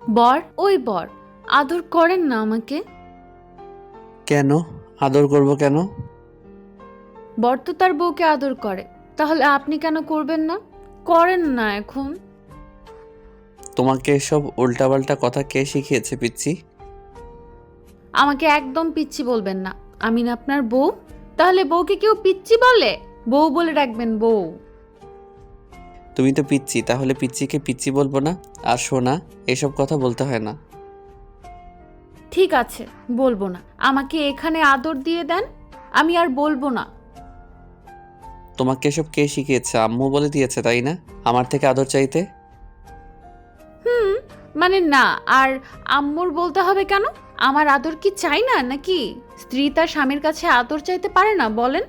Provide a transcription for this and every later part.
বর, ওই বর, আদর করেন না আমাকে। কেন আদর করব কেন? বর তো তার বউকে আদর করে, তাহলে আপনি কেন করবেন না? করেন না এখন। তোমাকে এসব উল্টাপাল্টা কথা কে শিখিয়েছে পিচ্ছি? আমাকে একদম পিচ্ছি বলবেন না, আমি না আপনার বউ। তাহলে বউকে কেউ পিচ্ছি বলে? বউ বলে রাখবেন, বউ। তুমি তো পিচ্ছি, তাহলে পিচ্ছিকে পিচ্ছি বলবো না? আর শোনা, এসব কথা বলতে হয় না। ঠিক আছে, বলবো না। আমাকে এখানে আদর দিয়ে দেন, আমি আর বলবো না। তোমাকে এসব কে শিখিয়েছে? আম্মু বলে দিয়েছে তাই না, আমার থেকে আদর চাইতে? মানে না, আর আম্মুর বলতে হবে কেন? আমার আদর কি চাই না নাকি? স্ত্রী তার স্বামীর কাছে আদর চাইতে পারে না বলেন?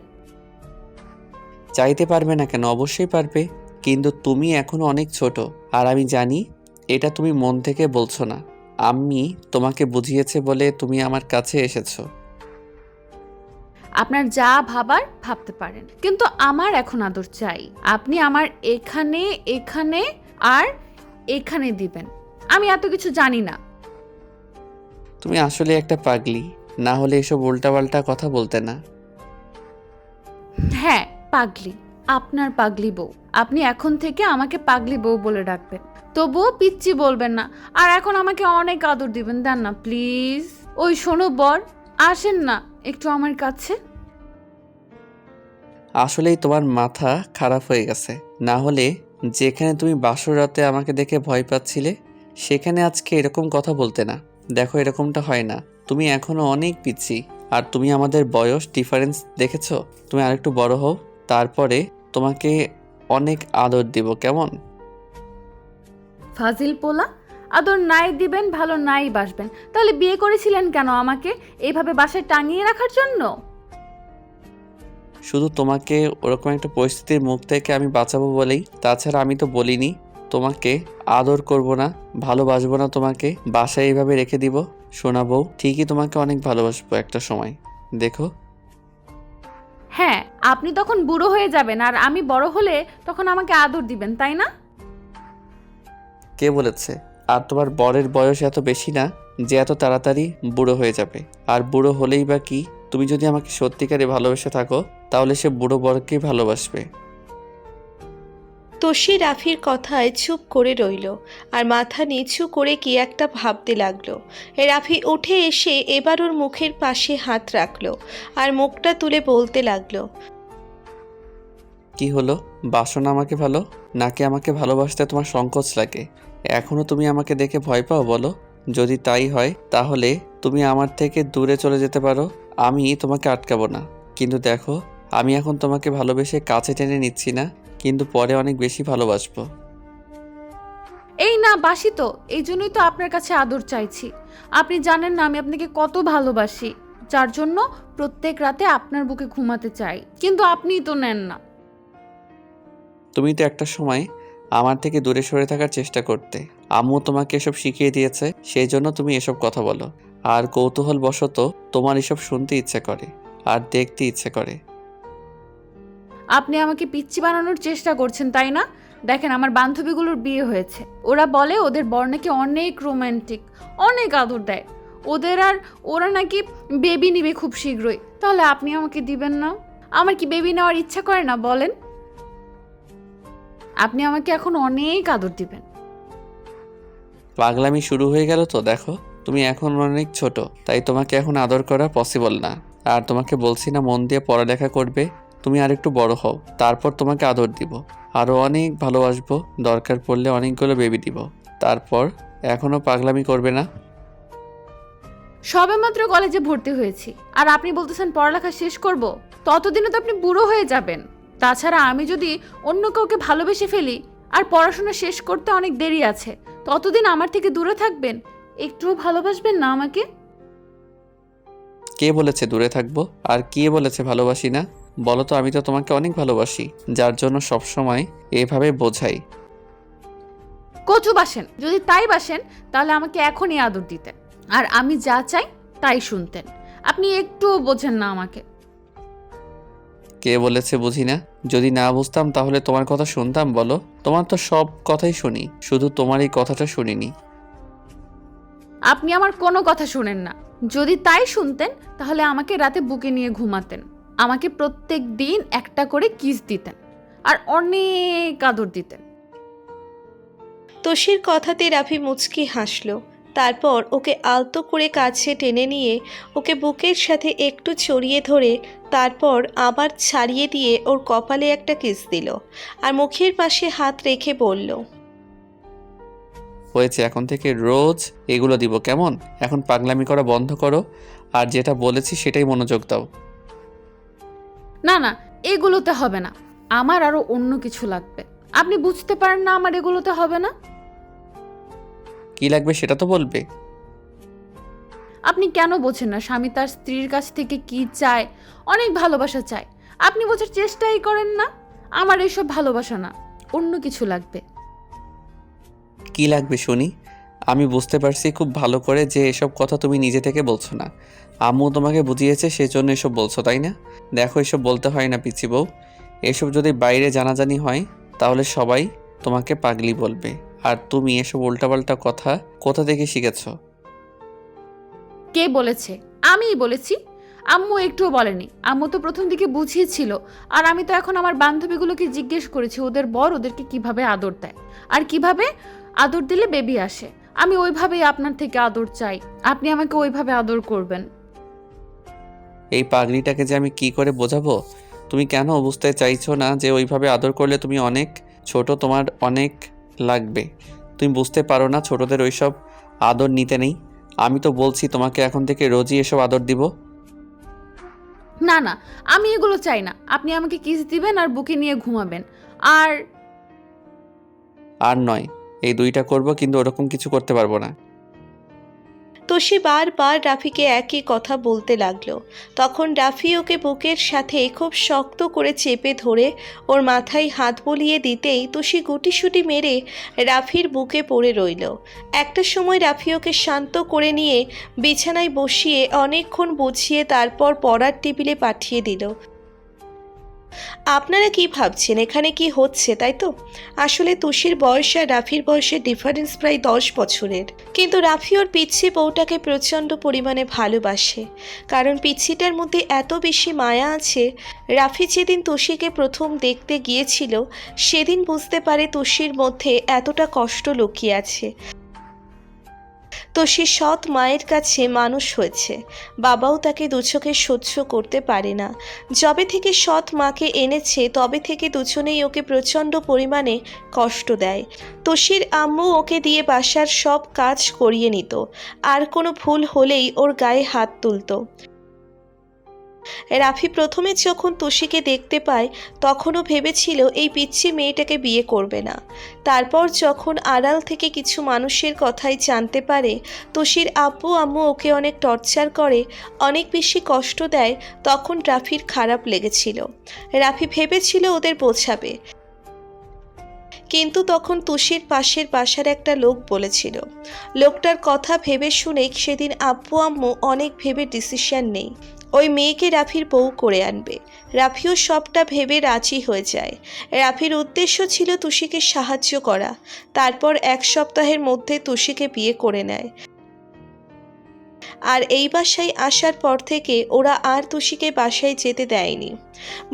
চাইতে পারবে না কেন? অবশ্যই পারবে, কিন্তু তুমি এখনো অনেক ছোট। আর আমি জানি এটা তুমি মন থেকে বলছো না। আমি তোমাকে বুঝিয়েছে বলে তুমি আমার কাছে এসেছো। আপনার যা ভাবার ভাবতে পারেন, কিন্তু আমার এখন আদর চাই। আপনি আমার এখানে, এখানে আর এখানে দিবেন। আমি এত কিছু জানি না। তুমি আসলে একটা পাগলি, না হলে এসব উল্টাপাল্টা কথা বলতে না। হ্যাঁ, পাগলি। আপনার পাগলি বউ। আপনি এখন থেকে আমাকে পাগলি বউ বলে ডাকবেন, তবুও পিচ্চি বলবেন না। আর এখন আমাকে অনেক আদর দিবেন, দেন না প্লিজ। ওই শোনো বর, আসেন না একটু আমার কাছে। আসলেই তোমার মাথা খারাপ হয়ে গেছে। না হলে যেখানে তুমি বাসর রাতে আমাকে দেখে ভয় পাচ্ছিলে, সেখানে আজকে এরকম কথা বলতে না। দেখো, এরকমটা হয় না। তুমি এখনো অনেক পিচ্ছি। আর তুমি আমাদের বয়স ডিফারেন্স দেখেছো? তুমি আরেকটু বড় হও, তারপরে তোমাকে অনেক আদর দিব, কেমন? ফাজিল পোলা। আদর নাই দিবেন, ভালো নাই বাসবেন, তাহলে বিয়ে করেছিলেন কেন আমাকে? এইভাবে বাসায় টাঙিয়ে রাখার জন্য? শুধু তোমাকে ওরকম একটা পরিস্থিতির মুখ থেকে আমি বাঁচাবো বলেই। তাছাড়া আমি তো বলিনি তোমাকে আদর করব না, ভালোবাসবো না। তোমাকে বাসায় এইভাবে রেখে দিব। শোনাবো, ঠিকই তোমাকে অনেক ভালোবাসবো একটা সময়, দেখো। হ্যাঁ, আপনি তখন বুড়ো হয়ে যাবেন, আর আমি বড় হলে তখন আমাকে আদর দিবেন, তাই না? কে বলেছে? আর তোমার বরের বয়স এত বেশি না যে এত তাড়াতাড়ি বুড়ো হয়ে যাবে। আর বুড়ো হলেই বা কি, তুমি যদি আমাকে সত্যিকারে ভালোবেসে থাকো, তাহলে সে বুড়ো বরকেই ভালোবাসবে। তোষি রাফির কথায় চুপ করে রইল আর মাথা নিচু করে কি একটা ভাবতে লাগলো। রাফি উঠে এসে এবার ওর মুখের পাশে হাত রাখলো আর মুখটা তুলে বলতে লাগলো। কি হলো? বাসো না আমাকে ভালো, নাকি আমাকে ভালোবাসতে তোমার সংকোচ লাগে? এখনো তুমি আমাকে দেখে ভয় পাও বলো? যদি তাই হয় তাহলে তুমি আমার থেকে দূরে চলে যেতে পারো, আমি তোমাকে আটকাবো না। কিন্তু দেখো, আমি এখন তোমাকে ভালোবেসে কাছে টেনে নিচ্ছি না, কিন্তু পরে অনেক বেশি ভালোবাসবো। এই না বাসি তো, এই জন্যই তো আপনার কাছে আদর চাইছি। আপনি জানেন না আমি আপনাকে কত ভালোবাসি, যার জন্য প্রত্যেক রাতে আপনার বুকে ঘুমাতে চাই, কিন্তু আপনিই তো নেন না। তুমি তো একটা সময় আমার থেকে দূরে সরে থাকার চেষ্টা করতে। আম্মু তোমাকে এসব শিখিয়ে দিয়েছে, সেই জন্য তুমি এসব কথা বলো। আর কৌতূহল বশত তোমার এসব শুনতে ইচ্ছে করে আর দেখতে ইচ্ছে করে। আপনি আমাকে পিচ্চি বানানোর চেষ্টা করছেন, তাই না? দেখেন, আমার বান্ধবীগুলোর বিয়ে হয়েছে, ওরা বলে ওদের বর নাকি অনেক রোমান্টিক, অনেক আদর দেয় ওদের, আর ওরা নাকি বেবি নিবে খুব শীঘ্রই। তাহলে আপনি আমাকে দিবেন না? আমার কি বেবি নেওয়ার ইচ্ছা করে না বলেন? আপনি আমাকে এখন অনেক আদর দিবেন। পাগলামি শুরু হয়ে গেল তো। দেখো, তুমি এখন অনেক ছোট, তাই তোমাকে এখন আদর করা পসিবল না। আর তোমাকে বলছি না মন দিয়ে পড়ালেখা করবে? তুমি আর একটু বড় হও, তারপর তোমাকে আদর দিব, আরও অনেক ভালোবাসবো, দরকার পড়লে অনেকগুলো বেবি দিব। তারপর এখনও পাগলামি করবে না। সবেমাত্র কলেজে ভর্তি হয়েছি, আর আপনি বলতেছেন পড়ালেখা শেষ করব? ততদিনে তো আপনি বুড়ো হয়ে যাবেন। তাছাড়া আমি যদি অন্য কাউকে ভালোবেসে ফেলি, আর পড়াশোনা শেষ করতে অনেক দেরি আছে, ততদিন আমার থেকে দূরে থাকবেন। একটুও ভালোবাসবেন না আমাকে? কে বলেছে দূরে থাকবো? আর কে বলেছে ভালোবাসি না? বলো তো, আমি তো তোমাকে অনেক ভালোবাসি, যার জন্য সবসময় এভাবে বোঝাই। কচু বাসেন, যদি তাই বাসেন তাহলে আমাকে এখনই আদর দিতেন, আর আমি যা চাই তাই শুনতেন। আপনি একটুও বোঝেন না আমাকে। কে বলেছে বুঝি না? যদি না বুঝতাম তাহলে তোমার কথা শুনতাম বলো? তোমার তো সব কথাই শুনি, শুধু তোমার এই কথাটা শুনিনি। আপনি আমার কোনো কথা শোনেন না। যদি তাই শুনতেন তাহলে আমাকে রাতে বুকে নিয়ে ঘুমাতেন, আমাকে প্রত্যেক দিন একটা করে কিস দিতেন আর অনেক আদর দিতেন। তোষির কথাতে রাফি মুচকি হাসলো। তারপর ওকে আলতো করে কাছে টেনে নিয়ে ওকে বুকের সাথে একটু চড়িয়ে ধরে তারপর আবার ছাড়িয়ে দিয়ে ওর কপালে একটা কিস দিল আর মুখের পাশে হাত রেখে বলল, হয়েছে, এখন থেকে রোজ এগুলো দিব কেমন? এখন পাগলামি করা বন্ধ করো আর যেটা বলেছি সেটাই মনোযোগ দাও। না না, এগুলোতে হবে না, আমার আরো অন্য কিছু লাগবে। আপনি বুঝতে পারেন না আমার এগুলোতে হবে না? কি লাগবে সেটা তো বলবে। আপনি কেন বোঝেন না স্বামী তার স্ত্রীর কাছ থেকে কি চায়? অনেক ভালোবাসা চায়, আপনি বোঝার চেষ্টাই করেন না। আমার এসব ভালোবাসা না, অন্য কিছু লাগবে। কি লাগবে শুনি? আমি বুঝতে পারছি খুব ভালো করে যে এসব কথা তুমি নিজে থেকে বলছো না, আম্মু তোমাকে বুঝিয়েছে সেজন্য এসব বলছো, তাই না? দেখো, এসব বলতে হয় না পিচি বউ। এসব যদি বাইরে জানাজানি হয় তাহলে সবাই তোমাকে পাগলি বলবে। আর তুমি এসব উল্টাপাল্টা কথা কোথা থেকে শিখেছো? কে বলেছে? আমিই বলেছি। আম্মু একটুও বলেনি, আম্মু তো প্রথম দিকে বুঝিয়েছিল। আর আমি তো এখন আমার বান্ধবীগুলোকে জিজ্ঞেস করেছি ওদের বর ওদেরকে কিভাবে আদর দেয় আর কিভাবে আদর দিলে বেবি আসে। আমি ওইভাবেই আপনার থেকে আদর চাই, আপনি আমাকে ওইভাবে আদর করবেন। এই পাগলিটাকে যে আমি কি করে বোঝাবো? তুমি কেন বুঝতে চাইছো না যে ওইভাবে আদর করলে তুমি অনেক ছোট, তোমার অনেক লাগবে? তুমি বুঝতে পারো না ছোটদের ওইসব আদর নিতে নেই? আমি তো বলছি তোমাকে এখন থেকে রোজই এসব আদর দিব। না না, আমি এগুলো চাই না। আপনি আমাকে কিস দিবেন আর বুকে নিয়ে ঘুমাবেন। আর আর নয়, এই দুইটা করব, কিন্তু ওরকম কিছু করতে পারবো না। তোষি বারবার রাফিকে একই কথা বলতে লাগলো। তখন রাফি ওকে বুকের সাথে খুব শক্ত করে চেপে ধরে ওর মাথায় হাত বলিয়ে দিতেই তোষি গুটিসুটি মেরে রাফির বুকে পড়ে রইল। একটা সময় রাফি ওকে শান্ত করে নিয়ে বিছানায় বসিয়ে অনেকক্ষণ বুঝিয়ে তারপর পড়ার টেবিলে পাঠিয়ে দিল। আপনারা কি ভাবছেন এখানে কি হচ্ছে, তাই তো? আসলে তুষির বয়স আর রাফির বয়সের ডিফারেন্স প্রায় 10 বছরের। কিন্তু রাফি ওর পিচ্ছি বউটাকে প্রচণ্ড পরিমাণে ভালোবাসে, কারণ পিচ্ছিটার মধ্যে এত বেশি মায়া আছে। রাফি যেদিন তুষিকে প্রথম দেখতে গিয়েছিল সেদিন বুঝতে পারে তুষির মধ্যে এতটা কষ্ট লুকিয়ে আছে। তো সে সৎ মায়ের কাছে মানুষ হয়েছে, বাবাও তাকে দুচোখে সহ্য করতে পারে না। যবে থেকে সৎ মাকে এনেছে তবে থেকে দুজনেই ওকে প্রচণ্ড পরিমাণে কষ্ট দেয়। তোষির আম্মু ওকে দিয়ে বাসার সব কাজ করিয়ে নিত, আর কোনো ভুল হলেই ওর গায়ে হাত তুলত। রাফি প্রথমে যখন তোষিকে দেখতে পায় তখনও ভেবেছিল এই পিচ্ছি মেয়েটাকে বিয়ে করবে না। তারপর যখন আড়াল থেকে কিছু মানুষের কথাই জানতে পারে তোষির আব্বু আম্মু ওকে অনেক টর্চার করে, অনেক বেশি কষ্ট দেয়, তখন রাফির খারাপ লেগেছিল। রাফি ভেবেছিল ওদের বোঝাবে, কিন্তু তখন তুষির পাশের বাসার একটা লোক বলেছিল। লোকটার কথা ভেবে শুনে সেদিন আব্বু আম্মু অনেক ভেবে ডিসিশন নেই ওই মেয়েকে রাফির বউ করে আনবে। রাফিও সবটা ভেবে রাজি হয়ে যায়। রাফির উদ্দেশ্য ছিল তুষিকে সাহায্য করা, তারপর 1 সপ্তাহের মধ্যে তুষিকে বিয়ে করে নেয়। আর এই বাসায় আসার পর থেকে ওরা আর তুষিকে বাসায় যেতে দেয়নি।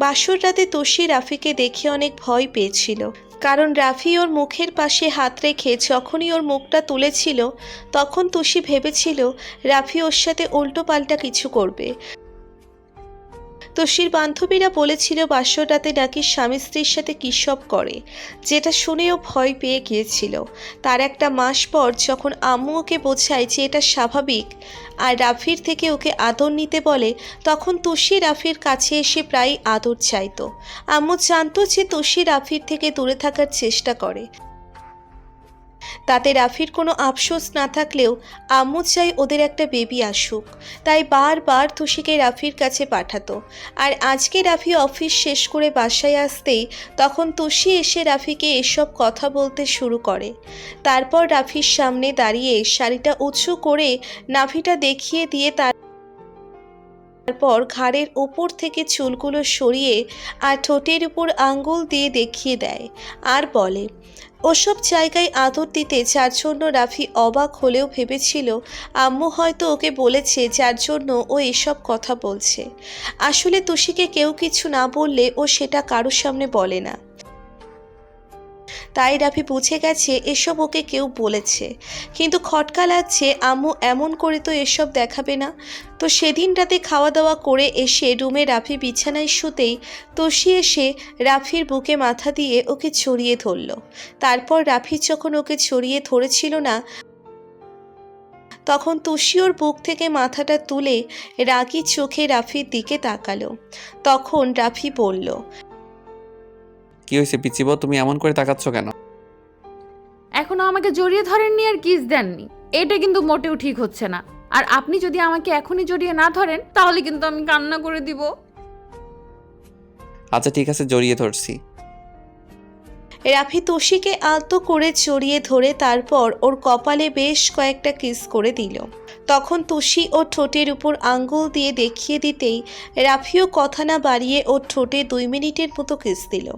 বাসর রাতে তুষি রাফিকে দেখে অনেক ভয় পেয়েছিল, কারণ রাফি ওর মুখের পাশে হাত রেখে যখনই ওর মুখটা তুলেছিল তখন তুষি ভেবেছিল রাফি ওর সাথে উল্টো পাল্টা কিছু করবে। তোষির বান্ধবীরা বলেছিল বাসর রাতে নাকি স্বামী স্ত্রীর সাথে কী সব করে, যেটা শুনেও ভয় পেয়ে গিয়েছিল। তার একটা মাস পর যখন আম্মু ওকে বোঝায় যে এটা স্বাভাবিক আর রাফির থেকে ওকে আদর নিতে বলে, তখন তুষি রাফির কাছে এসে প্রায় আদর চাইতো। আম্মু জানতো যে তুষি রাফির থেকে দূরে থাকার চেষ্টা করে, তাতে রাফির কোনো আফসোস না থাকলেও আম্মু চাই ওদের একটা বেবি আসুক, তাই বারবার তুষিকে রাফির কাছে পাঠাতো। আর আজকে রাফি অফিস শেষ করে বাসায় আসতেই তখন তুষি এসে রাফিকে এসব কথা বলতে শুরু করে। তারপর রাফির সামনে দাঁড়িয়ে শাড়িটা উঁচু করে নাভিটা দেখিয়ে দিয়ে তারপর ঘাড়ের ওপর থেকে চুলগুলো সরিয়ে আর ঠোঁটের উপর আঙ্গুল দিয়ে দেখিয়ে দেয় আর বলে, ওসব জায়গায় আদর দিতে যার জন্য রাফি অবাক হলেও ভেবেছিল আম্মু হয়তো ওকে বলেছে যার জন্য ও এসব কথা বলছে। আসলে তুষিকে কেউ কিছু না বললে ও সেটা কারোর সামনে বলে না, তাই রাফি বুঝে গেছে এসব ওকে কেউ বলেছে। কিন্তু খটকা লাগছে আম্মু এমন করে তো এসব দেখাবে না। তো সেদিন রাতে খাওয়া দাওয়া করে এসে রুমে রাফি বিছানায় শুতেই তুষি এসে রাফির বুকে মাথা দিয়ে ওকে ছড়িয়ে ধরল। তারপর রাফি যখন ওকে ছড়িয়ে ধরেছিল না, তখন তুষি ওর বুক থেকে মাথাটা তুলে রাগী চোখে রাফির দিকে তাকালো। তখন রাফি বলল, কি হয়েছে পিচ্চি বউ, তুমি এমন করে তাকাচ্ছ কেন? এখনো আমাকে জড়িয়ে ধরেননি আর কিস দেননি, এটা কিন্তু মোটেও ঠিক হচ্ছে না। আর আপনি যদি আমাকে এখনই জড়িয়ে না ধরেন তাহলে কিন্তু আমি কান্না করে দিব। আচ্ছা ঠিক আছে, জড়িয়ে ধরছি। রাফি তুষিকে আলতো করে জড়িয়ে ধরে তারপর ওর কপালে বেশ কয়েকটা কিস করে দিল। তখন তুষি ওর ঠোঁটের উপর আঙ্গুল দিয়ে দেখিয়ে দিতেই রাফিও কথা না বাড়িয়ে ওর ঠোঁটে 2 মিনিটের মতো কিস দিল।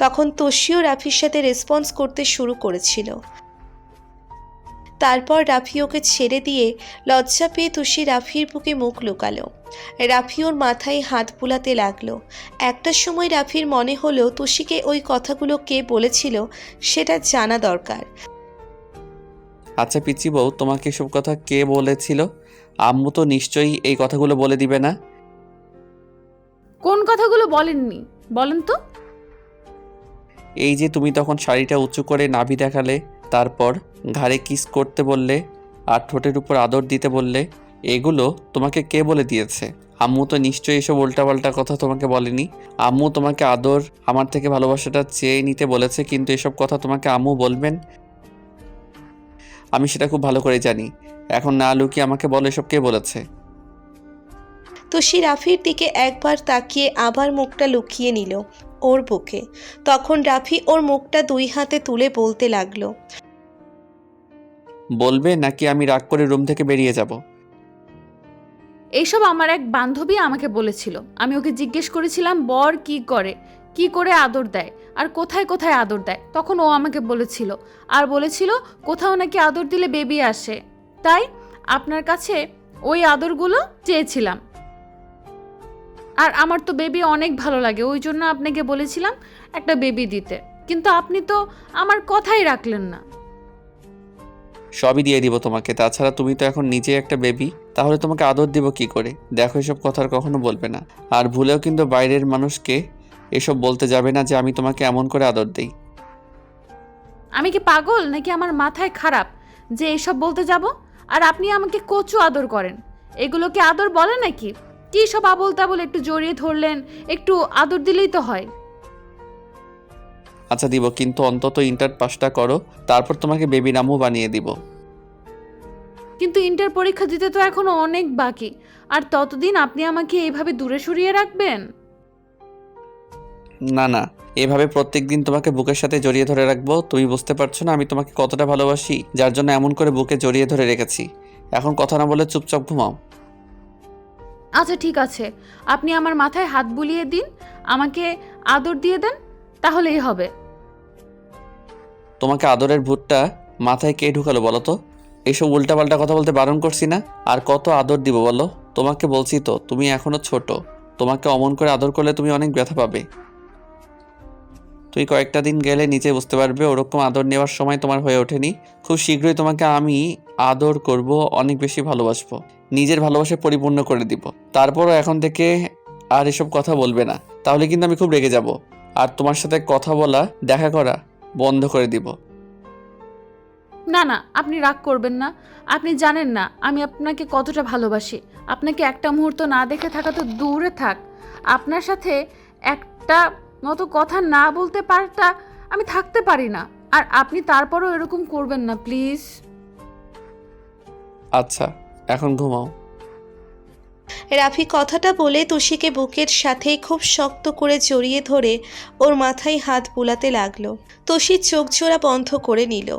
তখন তুষিও রাফির সাথে রেসপন্স করতে শুরু করেছিল। তারপর রাফি ওকে ছেড়ে দিয়ে লজ্জা পেয়ে তুষি রাফির বুকে মুখ লুকালো। রাফি ওর মাথায় হাত বুলাতে লাগলো। একটা সময় রাফির মনে হলো তুষিকে ওই কথাগুলো কে বলেছিল সেটা জানা দরকার। আচ্ছা পিচ্চি বউ, তোমাকে এসব কথা কে বলেছিল? আম্মু তো নিশ্চয়ই এই কথাগুলো বলে দিবে না? কোন কথাগুলো বলেননি বলেন তো? এই যে তুমি তখন শাড়িটা উঁচু করে নাভি দেখালে, তারপর ঘাড়ে কিস করতে বললে আর ঠোঁটের উপর আদর দিতে বললে, এগুলো তোমাকে কে বলে দিয়েছে? আম্মু তো নিশ্চয়ই এসব উল্টাপাল্টা কথা তোমাকে বলেনি। আম্মু তোমাকে আদর, আমার থেকে ভালোবাসাটা চেয়ে নিতে বলেছে, কিন্তু এসব কথা তোমাকে আম্মু বলবেন? আমি সেটা খুব ভালো করে জানি। এখন না লুকিয়ে আমাকে বলো, এসব কে বলেছে? তুষি রাফির দিকে একবার তাকিয়ে আবার মুখটা লুকিয়ে নিল ওর বুকে। তখন রাফি ওর মুখটা 2 হাতে তুলে বলতে লাগলো, বলবে নাকি আমি রাগ করে রুম থেকে বেরিয়ে যাব? এইসব আমার এক বান্ধবী আমাকে বলেছিল। আমি ওকে জিজ্ঞেস করেছিলাম বর কি করে আদর দেয় আর কোথায় কোথায় আদর দেয়। তখন ও আমাকে বলেছিল, আর বলেছিল কোথাও নাকি আদর দিলে বেবি আসে। তাই আপনার কাছে ওই আদরগুলো চেয়েছিলাম। আর আমার তো বেবি অনেক ভালো লাগে, ওই জন্য আপনাকে বলেছিলাম একটা বেবি দিতে। কিন্তু আপনি তো আমার কথাই রাখলেন না। সবই দিয়ে দিব তোমাকে, তাছাড়া তুমি তো এখন নিজে একটা বেবি, তাহলে তোমাকে আদর দিব কি করে? দেখো, এসব কথা আর কখনো বলবে না। আর ভুলেও কিন্তু বাইরের মানুষকে এসব বলতে যাবে না যে আমি তোমাকে এমন করে আদর দেই। আমি কি পাগল নাকি আমার মাথায় খারাপ যে এসব বলতে যাব? আর আপনি আমাকে কচু আদর করেন, এগুলোকে আদর বলে নাকি? কি সব আবল তাবল, একটু জড়িয়ে ধরলেন, একটু আদর দিলেই তো হয়। আচ্ছা দিব, কিন্তু অন্তত ইন্টার পাসটা করো, তারপর তোমাকে বেবি নামও বানিয়ে দিব। কিন্তু ইন্টার পরীক্ষা দিতে তো এখনো অনেক বাকি, আর ততদিন আপনি আমাকে এইভাবে দূরে সরিয়ে রাখবেন? না না, এভাবে প্রত্যেকদিন তোমাকে বুকের সাথে জড়িয়ে ধরে রাখবো? তুমি বুঝতে পারছো না আমি তোমাকে কতটা ভালোবাসি, যার জন্য এমন করে বুকে জড়িয়ে ধরে রেখেছি। এখন কথা না বলে চুপচাপ ঘুমাও। আচ্ছা ঠিক আছে, আপনি আমার মাথায় হাত বুলিয়ে দিন, আমাকে আদর দিয়ে দেন, তাহলেই হবে। তোমাকে আদরের ভূতটা মাথায় কে ঢুকালো বলো তো? এইসব উল্টাপাল্টা কথা বলতে বারণ করছি না? আর কত আদর দিব বলো? তোমাকে বলছি তো, তুমি এখনো ছোট, তোমাকে অমন করে আদর করলে তুমি অনেক ব্যথা পাবে। তুই কয়েকটা দিন গেলে নিজে বুঝতে পারবে ওরকম আদর নেওয়ার সময় তোমার হয়ে ওঠেনি। খুব শীঘ্রই তোমাকে আমি আদর করব, অনেক বেশি ভালোবাসবো, নিজের ভালোবাসা পরিপূর্ণ করে দিব। তারপরও এখন থেকে আর এসব কথা বলবে না, তাহলে কিন্তু আমি খুব রেগে যাব আর তোমার সাথে কথা বলা, দেখা করা বন্ধ করে দিব। না না, আপনি রাগ করবেন না। আপনি জানেন না আমি আপনাকে কতটা ভালোবাসি। আপনাকে একটা মুহূর্ত না দেখে থাকা তো দূরে থাক, আপনার সাথে একটা মতো কথা না বলতে পারটা আমি থাকতে পারি না। আর আপনি তারপরও এরকম করবেন না প্লিজ। আচ্ছা এখন ঘুমাও। রাফি কথাটা বলে তুষিকে বুকের সাথে খুব শক্ত করে জড়িয়ে ধরে ওর মাথায় হাত বুলাতে লাগলো। তুষি চোখ জোড়া বন্ধ করে নিল।